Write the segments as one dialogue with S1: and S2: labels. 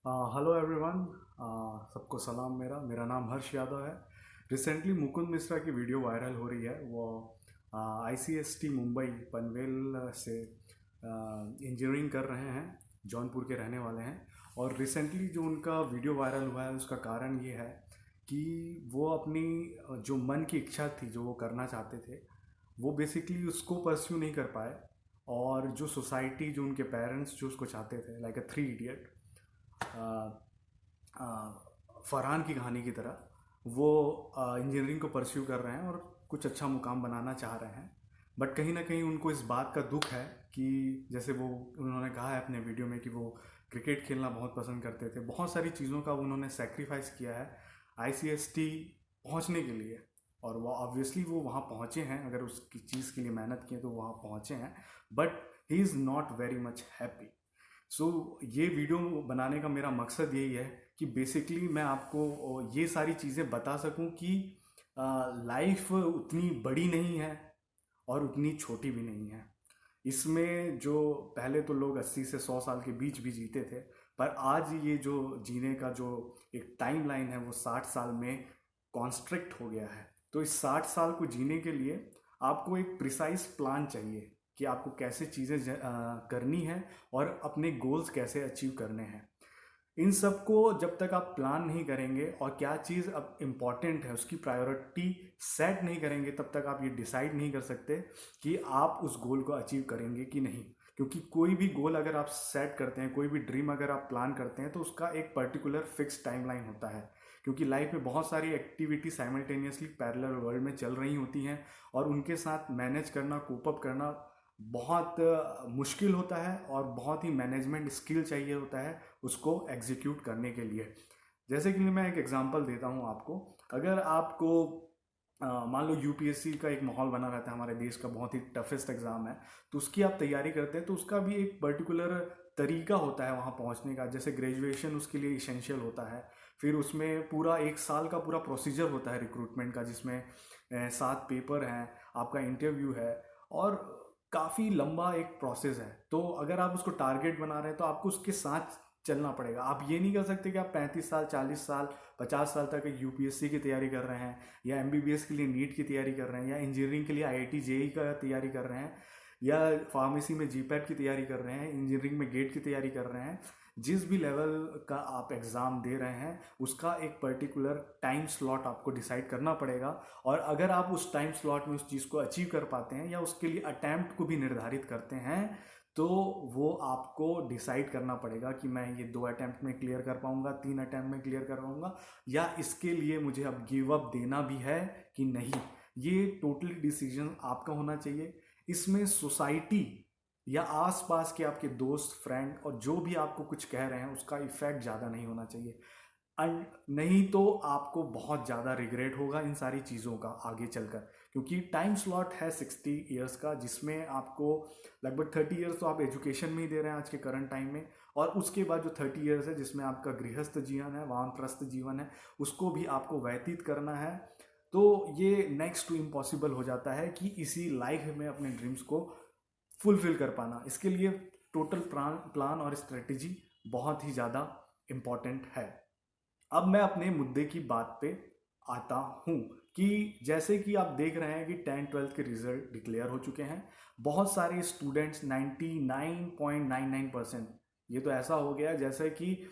S1: Hello everyone. सबको सलाम। मेरा नाम हर्ष यादव है। रिसेंटली मुकुंद मिश्रा की वीडियो वायरल हो रही है। वो आईसीएसटी मुंबई पनवेल से इंजीनियरिंग कर रहे हैं, जौनपुर के रहने वाले हैं। और रिसेंटली जो उनका वीडियो वायरल हुआ है उसका कारण ये है कि वो अपनी जो मन की इच्छा थी, जो वो करना चाहते थे, वो बेसिकली उसको परस्यू नहीं कर पाए। और जो सोसाइटी, जो उनके पेरेंट्स जो उसको चाहते थे, like a three idiot, Farhan की कहानी की तरह, वो इंजीनियरिंग को परस्यू कर रहे हैं और कुछ अच्छा मुकाम बनाना चाह रहे हैं। बट कहीं ना कहीं उनको इस बात का दुख है कि जैसे वो उन्होंने कहा है अपने वीडियो में कि वो क्रिकेट खेलना बहुत पसंद करते थे, बहुत सारी चीज़ों का उन्होंने सेक्रीफाइस किया है आईसीएसटी पहुंचने के लिए। और वो ऑब्वियसली वो वहाँ पहुँचे हैं, अगर उसकी चीज़ के लिए मेहनत की है तो वहाँ पहुँचे हैं। But he is not very much happy. So ये वीडियो बनाने का मेरा मकसद यही है कि बेसिकली मैं आपको ये सारी चीज़ें बता सकूं कि लाइफ उतनी बड़ी नहीं है और उतनी छोटी भी नहीं है। इसमें जो पहले तो लोग 80 से 100 साल के बीच भी जीते थे, पर आज ये जो जीने का जो एक टाइम लाइन है वो 60 साल में कॉन्स्ट्रिक्ट हो गया है। तो इस 60 साल को जीने के लिए आपको एक प्रिसाइज प्लान चाहिए कि आपको कैसे चीज़ें करनी है और अपने गोल्स कैसे अचीव करने हैं। इन सब को जब तक आप प्लान नहीं करेंगे और क्या चीज़ अब इम्पॉर्टेंट है उसकी प्रायोरिटी सेट नहीं करेंगे, तब तक आप ये डिसाइड नहीं कर सकते कि आप उस गोल को अचीव करेंगे कि नहीं। क्योंकि कोई भी गोल अगर आप सेट करते हैं, कोई भी ड्रीम अगर आप प्लान करते हैं, तो उसका एक पर्टिकुलर फिक्स टाइमलाइन होता है। क्योंकि लाइफ में बहुत सारी एक्टिविटी साइमल्टेनियसली पैरेलल वर्ल्ड में चल रही होती हैं और उनके साथ मैनेज करना, कोप अप करना बहुत मुश्किल होता है और बहुत ही मैनेजमेंट स्किल चाहिए होता है उसको एग्जीक्यूट करने के लिए। जैसे कि मैं एक एग्जांपल देता हूँ आपको। अगर आपको मान लो यूपीएससी का एक माहौल बना रहता है, हमारे देश का बहुत ही टफेस्ट एग्ज़ाम है, तो उसकी आप तैयारी करते हैं तो उसका भी एक पर्टिकुलर तरीका होता है वहाँ पहुँचने का। जैसे ग्रेजुएशन उसके लिए इसेंशियल होता है, फिर उसमें पूरा एक साल का पूरा प्रोसीजर होता है रिक्रूटमेंट का, जिसमें 7 पेपर हैं, आपका इंटरव्यू है और काफ़ी लंबा एक प्रोसेस है। तो अगर आप उसको टारगेट बना रहे हैं तो आपको उसके साथ चलना पड़ेगा। आप ये नहीं कर सकते कि आप 35 साल, 40 साल, 50 साल तक यूपीएससी की तैयारी कर रहे हैं, या एमबीबीएस के लिए नीट की तैयारी कर रहे हैं, या इंजीनियरिंग के लिए आईआईटी जेई का तैयारी कर रहे हैं, या फार्मेसी में जीपैट की तैयारी कर रहे हैं, इंजीनियरिंग में गेट की तैयारी कर रहे हैं। जिस भी लेवल का आप एग्ज़ाम दे रहे हैं उसका एक पर्टिकुलर टाइम स्लॉट आपको डिसाइड करना पड़ेगा। और अगर आप उस टाइम स्लॉट में उस चीज़ को अचीव कर पाते हैं या उसके लिए अटैम्प्ट को भी निर्धारित करते हैं, तो वो आपको डिसाइड करना पड़ेगा कि मैं ये 2 अटैम्प्ट में क्लियर कर पाऊंगा, 3 अटैम्प्ट में क्लियर कर पाऊंगा, या इसके लिए मुझे अब गिव अप देना भी है कि नहीं। ये टोटली डिसीजन आपका होना चाहिए। इसमें सोसाइटी या आसपास के आपके दोस्त, फ्रेंड और जो भी आपको कुछ कह रहे हैं उसका इफेक्ट ज़्यादा नहीं होना चाहिए। एंड नहीं तो आपको बहुत ज़्यादा रिग्रेट होगा इन सारी चीज़ों का आगे चलकर। क्योंकि टाइम स्लॉट है 60 ईयर्स का, जिसमें आपको लगभग 30 ईयर्स तो आप एजुकेशन में ही दे रहे हैं आज के करंट टाइम में, और उसके बाद जो 30 ईयर्स है जिसमें आपका गृहस्थ जीवन है, वानप्रस्थ जीवन है, उसको भी आपको व्यतीत करना है। तो ये नेक्स्ट टू इम्पॉसिबल हो जाता है कि इसी लाइफ में अपने ड्रीम्स को फुलफिल कर पाना। इसके लिए टोटल प्लान प्लान और स्ट्रेटेजी बहुत ही ज़्यादा इम्पॉर्टेंट है। अब मैं अपने मुद्दे की बात पे आता हूँ कि जैसे कि आप देख रहे हैं कि 10th-12th के रिजल्ट डिक्लेयर हो चुके हैं। बहुत सारे स्टूडेंट्स 99.99%, ये तो ऐसा हो गया जैसे कि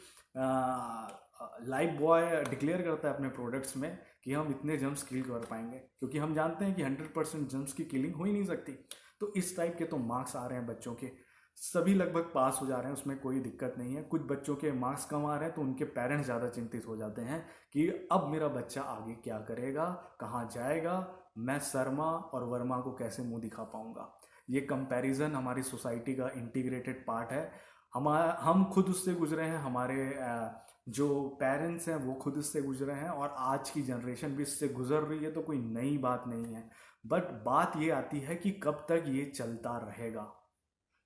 S1: लाइफ बॉय डिक्लेयर करता है अपने प्रोडक्ट्स में कि हम इतने जंप्स किल कर पाएंगे, क्योंकि हम जानते हैं कि 100% जंप्स की किलिंग हो ही नहीं सकती। तो इस टाइप के तो मार्क्स आ रहे हैं बच्चों के, सभी लगभग पास हो जा रहे हैं, उसमें कोई दिक्कत नहीं है। कुछ बच्चों के मार्क्स कम आ रहे हैं तो उनके पेरेंट्स ज़्यादा चिंतित हो जाते हैं कि अब मेरा बच्चा आगे क्या करेगा, कहाँ जाएगा, मैं शर्मा और वर्मा को कैसे मुंह दिखा पाऊंगा। ये कंपैरिजन हमारी सोसाइटी का इंटीग्रेटेड पार्ट है। हम खुद उससे गुजरे हैं, हमारे जो पेरेंट्स हैं वो खुद इससे गुजरे हैं, और आज की जनरेशन भी इससे गुजर रही है, तो कोई नई बात नहीं है। बट बात ये आती है कि कब तक ये चलता रहेगा।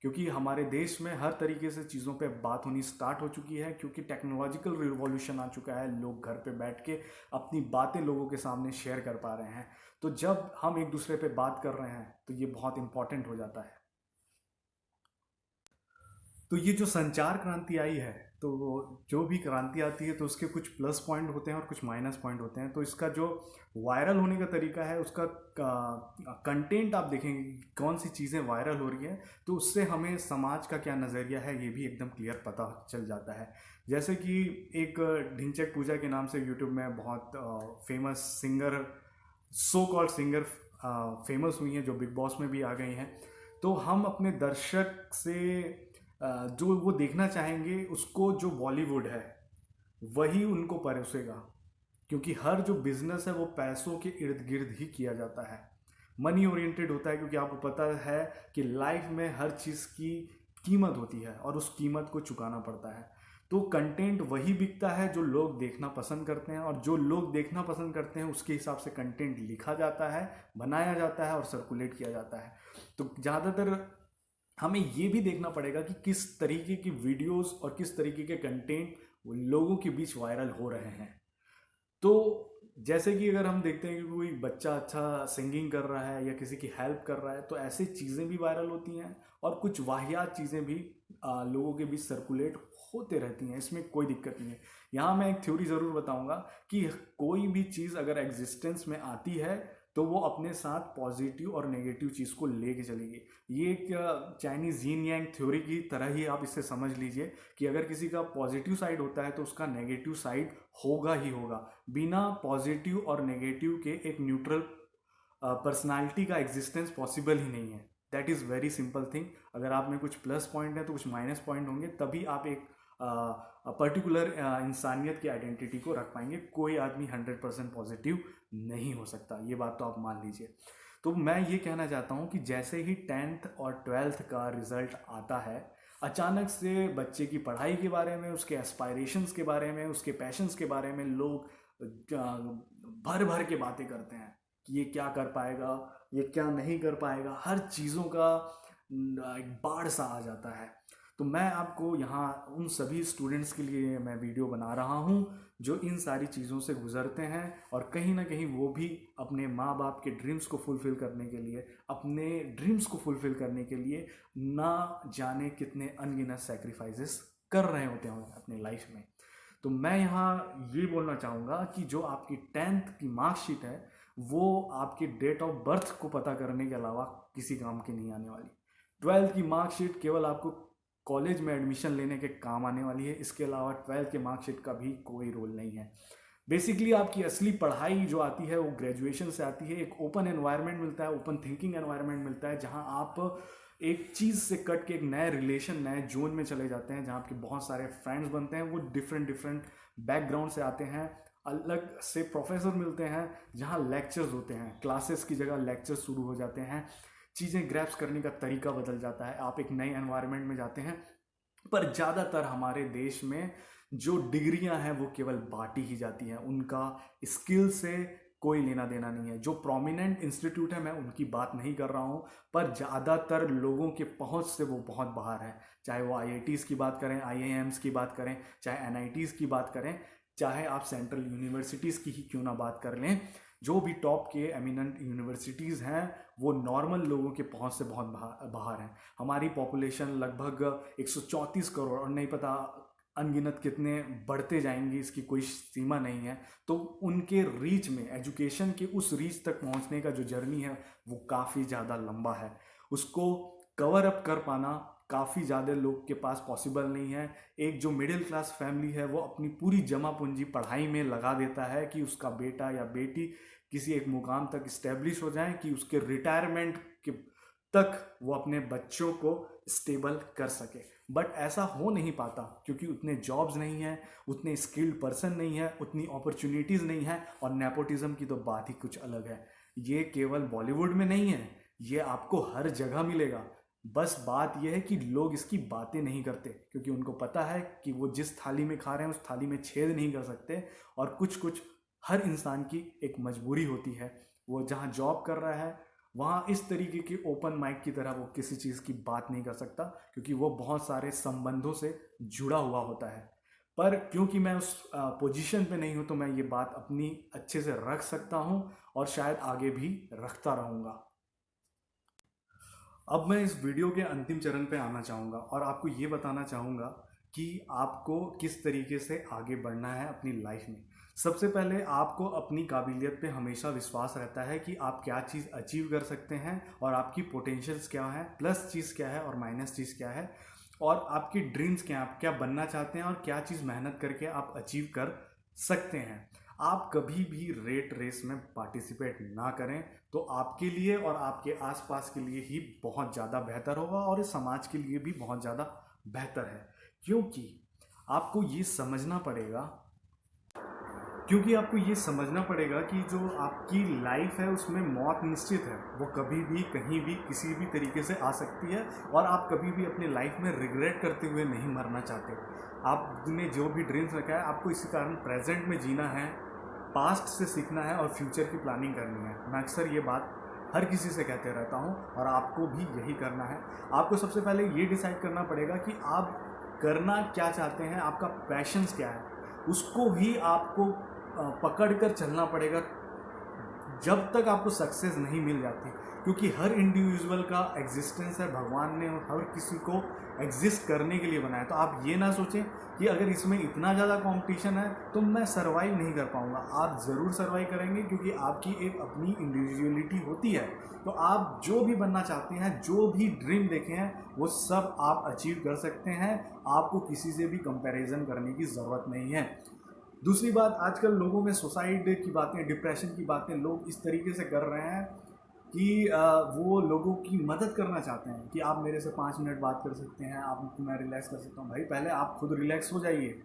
S1: क्योंकि हमारे देश में हर तरीके से चीज़ों पे बात होनी स्टार्ट हो चुकी है, क्योंकि टेक्नोलॉजिकल रिवॉल्यूशन आ चुका है। लोग घर पे बैठ के अपनी बातें लोगों के सामने शेयर कर पा रहे हैं। तो जब हम एक दूसरे पे बात कर रहे हैं तो ये बहुत इंपॉर्टेंट हो जाता है। तो ये जो संचार क्रांति आई है, तो जो भी क्रांति आती है तो उसके कुछ प्लस पॉइंट होते हैं और कुछ माइनस पॉइंट होते हैं। तो इसका जो वायरल होने का तरीका है, उसका कंटेंट आप देखेंगे कि कौन सी चीज़ें वायरल हो रही हैं, तो उससे हमें समाज का क्या नज़रिया है ये भी एकदम क्लियर पता चल जाता है। जैसे कि एक ढिंचैक पूजा के नाम से यूट्यूब में बहुत famous singer, so called singer famous हुई हैं, जो बिग बॉस में भी आ गई हैं। तो हम अपने दर्शक से जो वो देखना चाहेंगे उसको जो बॉलीवुड है वही उनको परोसेगा, क्योंकि हर जो बिजनेस है वो पैसों के इर्द गिर्द ही किया जाता है, मनी ओरिएंटेड होता है। क्योंकि आपको पता है कि लाइफ में हर चीज़ की कीमत होती है और उस कीमत को चुकाना पड़ता है। तो कंटेंट वही बिकता है जो लोग देखना पसंद करते हैं, और जो लोग देखना पसंद करते हैं उसके हिसाब से कंटेंट लिखा जाता है, बनाया जाता है और सर्कुलेट किया जाता है। तो ज़्यादातर हमें ये भी देखना पड़ेगा कि किस तरीके की वीडियोस और किस तरीके के कंटेंट लोगों के बीच वायरल हो रहे हैं। तो जैसे कि अगर हम देखते हैं कि कोई बच्चा अच्छा सिंगिंग कर रहा है या किसी की हेल्प कर रहा है, तो ऐसी चीज़ें भी वायरल होती हैं, और कुछ वाहियात चीज़ें भी लोगों के बीच सर्कुलेट होते रहती हैं। इसमें कोई दिक्कत नहीं है। यहाँ मैं एक थ्योरी ज़रूर बताऊंगा कि कोई भी चीज़ अगर एग्जिस्टेंस में आती है तो वो अपने साथ पॉजिटिव और नेगेटिव चीज़ को लेके चलेगी। ये एक चाइनीज़ यिन यांग थ्योरी की तरह ही आप इसे समझ लीजिए कि अगर किसी का पॉजिटिव साइड होता है तो उसका नेगेटिव साइड होगा ही होगा। बिना पॉजिटिव और नेगेटिव के एक न्यूट्रल पर्सनालिटी का एग्जिस्टेंस पॉसिबल ही नहीं है। That is very simple thing. अगर आप में कुछ प्लस पॉइंट है तो कुछ माइनस पॉइंट होंगे, तभी आप एक पर्टिकुलर इंसानियत की आइडेंटिटी को रख पाएंगे। कोई आदमी 100% पॉजिटिव नहीं हो सकता, ये बात तो आप मान लीजिए। तो मैं ये कहना चाहता हूँ कि जैसे ही 10th और 12th का रिजल्ट आता है, अचानक से बच्चे की पढ़ाई के बारे में, उसके एस्पायरेशंस के बारे में, उसके पैशंस के बारे में लोग भर भर के बातें करते हैं कि ये क्या कर पाएगा, ये क्या नहीं कर पाएगा। हर चीज़ों का एक बाढ़ सा आ जाता है। तो मैं आपको यहाँ उन सभी स्टूडेंट्स के लिए मैं वीडियो बना रहा हूँ जो इन सारी चीज़ों से गुजरते हैं, और कहीं ना कहीं वो भी अपने माँ बाप के ड्रीम्स को फुलफ़िल करने के लिए, अपने ड्रीम्स को फुलफ़िल करने के लिए ना जाने कितने अनगिनत सेक्रीफाइसेस कर रहे होते हैं अपनी लाइफ में। तो मैं यहाँ ये बोलना चाहूँगा कि जो आपकी 10th की मार्कशीट है वो आपके डेट ऑफ बर्थ को पता करने के अलावा किसी काम की नहीं आने वाली। 12th की मार्कशीट केवल आपको कॉलेज में एडमिशन लेने के काम आने वाली है, इसके अलावा 12th के मार्कशीट का भी कोई रोल नहीं है। बेसिकली आपकी असली पढ़ाई जो आती है वो ग्रेजुएशन से आती है। एक ओपन एनवायरनमेंट मिलता है, ओपन थिंकिंग एनवायरनमेंट मिलता है, जहां आप एक चीज़ से कट के एक नए रिलेशन, नए जोन में चले जाते हैं, जहाँ आपके बहुत सारे फ्रेंड्स बनते हैं। वो डिफरेंट डिफरेंट बैकग्राउंड से आते हैं, अलग से प्रोफेसर मिलते हैं, जहाँ लेक्चर्स होते हैं, क्लासेस की जगह लेक्चर्स शुरू हो जाते हैं, चीज़ें ग्रैप्स करने का तरीका बदल जाता है, आप एक नए एनवायरनमेंट में जाते हैं। पर ज़्यादातर हमारे देश में जो डिग्रियां हैं वो केवल बांटी ही जाती हैं, उनका स्किल से कोई लेना देना नहीं है। जो प्रोमिनेंट इंस्टीट्यूट है मैं उनकी बात नहीं कर रहा हूँ, पर ज़्यादातर लोगों के पहुँच से वो बहुत बाहर है। चाहे वो IITs की बात करें, IIMs की बात करें, चाहे NITs की बात करें, चाहे आप सेंट्रल यूनिवर्सिटीज़ की ही क्यों ना बात कर लें, जो भी टॉप के एमिनेंट यूनिवर्सिटीज़ हैं वो नॉर्मल लोगों के पहुंच से बहुत बाहर हैं। हमारी पॉपुलेशन लगभग 134 करोड़, और नहीं पता अनगिनत कितने बढ़ते जाएंगी, इसकी कोई सीमा नहीं है। तो उनके रीच में, एजुकेशन के उस रीच तक पहुंचने का जो जर्नी है वो काफ़ी ज़्यादा लंबा है। उसको कवर अप कर पाना काफ़ी ज़्यादा लोग के पास पॉसिबल नहीं है। एक जो मिडिल क्लास फैमिली है वो अपनी पूरी जमा पूंजी पढ़ाई में लगा देता है कि उसका बेटा या बेटी किसी एक मुकाम तक इस्टेब्लिश हो जाए, कि उसके रिटायरमेंट के तक वो अपने बच्चों को स्टेबल कर सके। बट ऐसा हो नहीं पाता क्योंकि उतने जॉब्स नहीं हैं, उतने स्किल्ड पर्सन नहीं है, उतनी अपॉर्चुनिटीज़ नहीं है, और नेपोटिज्म की तो बात ही कुछ अलग है। ये केवल बॉलीवुड में नहीं है, ये आपको हर जगह मिलेगा। बस बात यह है कि लोग इसकी बातें नहीं करते, क्योंकि उनको पता है कि वो जिस थाली में खा रहे हैं उस थाली में छेद नहीं कर सकते, और कुछ कुछ हर इंसान की एक मजबूरी होती है। वो जहाँ जॉब कर रहा है वहाँ इस तरीके की ओपन माइक की तरह वो किसी चीज़ की बात नहीं कर सकता, क्योंकि वो बहुत सारे संबंधों से जुड़ा हुआ होता है। पर क्योंकि मैं उस पोजीशन पे नहीं हूँ तो मैं ये बात अपनी अच्छे से रख सकता हूँ, और शायद आगे भी रखता रहूँगा। अब मैं इस वीडियो के अंतिम चरण पे आना चाहूँगा और आपको ये बताना चाहूँगा कि आपको किस तरीके से आगे बढ़ना है अपनी लाइफ में। सबसे पहले आपको अपनी काबिलियत पे हमेशा विश्वास रहता है कि आप क्या चीज़ अचीव कर सकते हैं और आपकी पोटेंशियल्स क्या है, प्लस चीज़ क्या है और माइनस चीज़ क्या है, और आपकी ड्रीम्स क्या हैं, आप क्या बनना चाहते हैं और क्या चीज़ मेहनत करके आप अचीव कर सकते हैं। आप कभी भी रेट रेस में पार्टिसिपेट ना करें, तो आपके लिए और आपके आसपास के लिए ही बहुत ज़्यादा बेहतर होगा और इस समाज के लिए भी बहुत ज़्यादा बेहतर है। क्योंकि आपको ये समझना पड़ेगा कि जो आपकी लाइफ है उसमें मौत निश्चित है। वो कभी भी कहीं भी किसी भी तरीके से आ सकती है और आप कभी भी अपने लाइफ में रिग्रेट करते हुए नहीं मरना चाहते। आपने जो भी ड्रीम्स रखा है आपको इसी कारण प्रेजेंट में जीना है, पास्ट से सीखना है और फ्यूचर की प्लानिंग करनी है। मैं अक्सर ये बात हर किसी से कहते रहता हूँ और आपको भी यही करना है। आपको सबसे पहले ये डिसाइड करना पड़ेगा कि आप करना क्या चाहते हैं, आपका पैशंस क्या है, उसको ही आपको पकड़ कर चलना पड़ेगा जब तक आपको सक्सेस नहीं मिल जाती। क्योंकि हर इंडिविजुअल का एग्जिस्टेंस है भगवान ने और हर किसी को एग्जिस्ट करने के लिए बनाया। तो आप ये ना सोचें कि अगर इसमें इतना ज़्यादा कंपटीशन है तो मैं सर्वाइव नहीं कर पाऊंगा। आप ज़रूर सर्वाइव करेंगे क्योंकि आपकी एक अपनी इंडिविजुअलिटी होती है। तो आप जो भी बनना चाहते हैं, जो भी ड्रीम देखे हैं, वो सब आप अचीव कर सकते हैं। आपको किसी से भी कंपैरिजन करने की ज़रूरत नहीं है। दूसरी बात, आजकल लोगों में सुसाइड की बातें, डिप्रेशन की बातें लोग इस तरीके से कर रहे हैं कि वो लोगों की मदद करना चाहते हैं कि आप मेरे से 5 मिनट बात कर सकते हैं, आपको मैं रिलैक्स कर सकता हूँ। भाई पहले आप खुद रिलैक्स हो जाइए।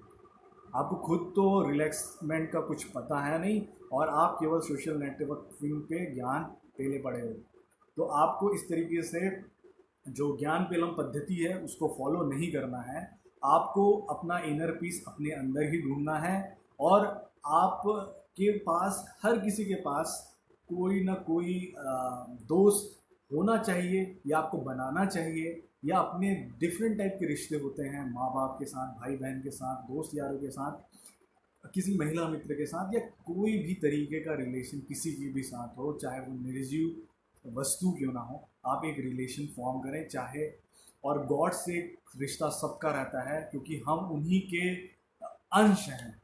S1: आपको खुद तो रिलैक्समेंट का कुछ पता है नहीं और आप केवल सोशल नेटवर्किंग पे ज्ञान पेले पड़े हो। तो आपको इस तरीके से जो ज्ञान पेलम पद्धति है उसको फॉलो नहीं करना है। आपको अपना इनर पीस अपने अंदर ही ढूंढना है और आपके पास, हर किसी के पास कोई ना कोई दोस्त होना चाहिए या आपको बनाना चाहिए, या अपने डिफरेंट टाइप के रिश्ते होते हैं, माँ बाप के साथ, भाई बहन के साथ, दोस्त यारों के साथ, किसी महिला मित्र के साथ, या कोई भी तरीके का रिलेशन किसी के भी साथ हो, चाहे वो निर्जीव वस्तु क्यों ना हो, आप एक रिलेशन फॉर्म करें। चाहे, और गॉड से रिश्ता सबका रहता है क्योंकि हम उन्हीं के अंश हैं।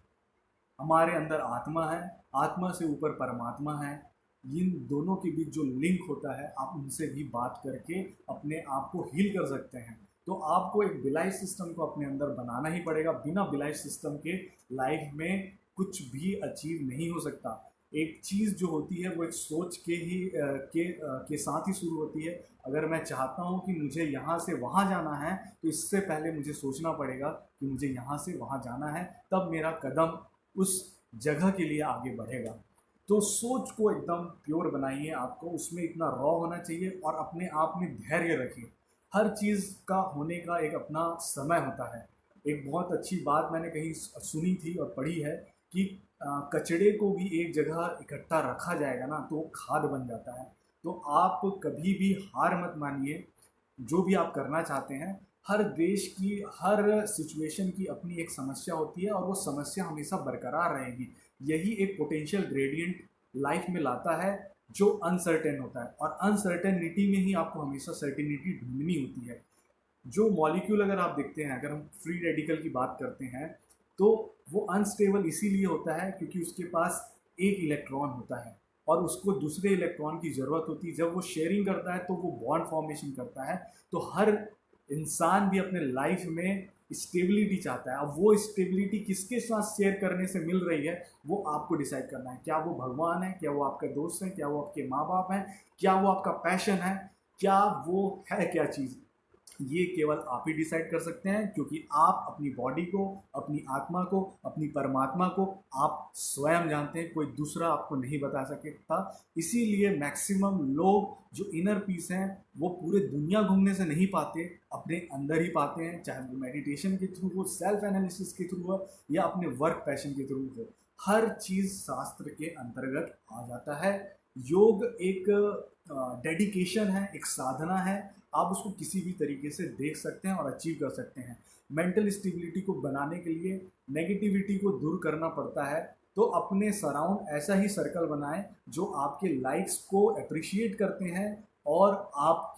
S1: हमारे अंदर आत्मा है, आत्मा से ऊपर परमात्मा है। इन दोनों के बीच जो लिंक होता है, आप उनसे भी बात करके अपने आप को हील कर सकते हैं। तो आपको एक बिलाइफ सिस्टम को अपने अंदर बनाना ही पड़ेगा। बिना बिलाइफ सिस्टम के लाइफ में कुछ भी अचीव नहीं हो सकता। एक चीज़ जो होती है वो एक सोच के ही के साथ ही शुरू होती है। अगर मैं चाहता हूँ कि मुझे यहाँ से वहाँ जाना है तो इससे पहले मुझे सोचना पड़ेगा कि मुझे यहाँ से वहाँ जाना है, तब मेरा कदम उस जगह के लिए आगे बढ़ेगा। तो सोच को एकदम प्योर बनाइए, आपको उसमें इतना रॉ होना चाहिए और अपने आप में धैर्य रखिए। हर चीज़ का होने का एक अपना समय होता है। एक बहुत अच्छी बात मैंने कहीं सुनी थी और पढ़ी है कि कचड़े को भी एक जगह इकट्ठा रखा जाएगा ना तो वो खाद बन जाता है। तो आप कभी भी हार मत मानिए। जो भी आप करना चाहते हैं, हर देश की, हर सिचुएशन की अपनी एक समस्या होती है और वो समस्या हमेशा बरकरार रहेगी। यही एक पोटेंशियल ग्रेडियंट लाइफ में लाता है जो अनसर्टेन होता है, और अनसर्टेनिटी में ही आपको हमेशा सर्टेनिटी ढूंढनी होती है। जो मॉलिक्यूल अगर आप देखते हैं, अगर हम फ्री रेडिकल की बात करते हैं, तो वो अनस्टेबल इसीलिए होता है क्योंकि उसके पास एक इलेक्ट्रॉन होता है और उसको दूसरे इलेक्ट्रॉन की ज़रूरत होती है। जब वो शेयरिंग करता है तो वो बॉन्ड फॉर्मेशन करता है। तो हर इंसान भी अपने लाइफ में स्टेबिलिटी चाहता है। अब वो स्टेबिलिटी किसके साथ शेयर करने से मिल रही है वो आपको डिसाइड करना है। क्या वो भगवान है, क्या वो आपका दोस्त है, क्या वो आपके माँ बाप हैं, क्या वो आपका पैशन है, क्या वो है क्या चीज़, ये केवल आप ही डिसाइड कर सकते हैं। क्योंकि आप अपनी बॉडी को, अपनी आत्मा को, अपनी परमात्मा को आप स्वयं जानते हैं, कोई दूसरा आपको नहीं बता सकता। इसीलिए मैक्सिमम लोग जो इनर पीस हैं वो पूरे दुनिया घूमने से नहीं पाते, अपने अंदर ही पाते हैं। चाहे वो मेडिटेशन के थ्रू हो, सेल्फ एनालिसिस के थ्रू हो, या अपने वर्क पैशन के थ्रू हो, हर चीज़ शास्त्र के अंतर्गत आ जाता है। योग एक डेडिकेशन है, एक साधना है। आप उसको किसी भी तरीके से देख सकते हैं और अचीव कर सकते हैं। मेंटल स्टेबिलिटी को बनाने के लिए नेगेटिविटी को दूर करना पड़ता है। तो अपने सराउंड ऐसा ही सर्कल बनाएं जो आपके लाइक्स को अप्रिशिएट करते हैं और आप